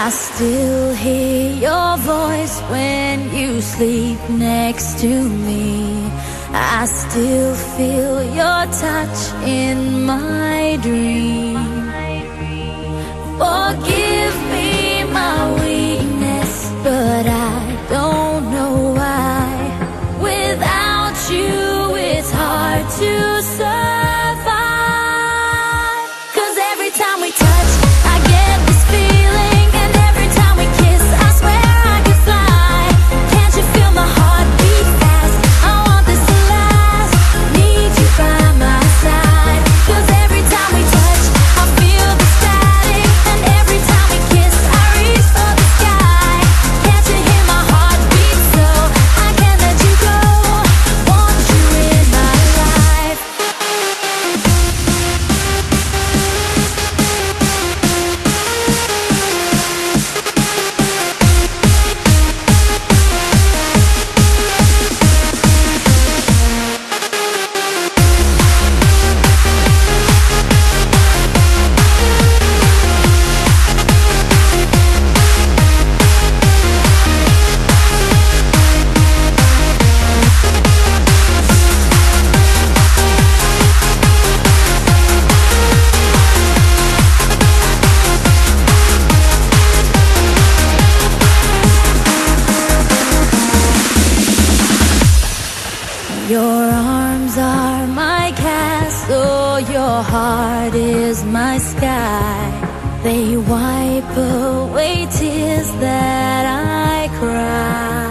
I still hear your voice when you sleep next to me. I still feel your touch in my dream. Forgive me my weakness, but I don't know why. Without you, it's hard to survive. 'Cause every time we touch, I get this feeling, and every time we kiss, I swear I could fly. Can't you feel my heart beat fast? I want this to last. Need you by my side. 'Cause every time we touch, I feel the static, and every time we kiss, I reach for the sky. Can't you hear my heart beat? So I can't let you go. Want you in my life. Your arms are my castle, your heart is my sky. They wipe away tears that I cry.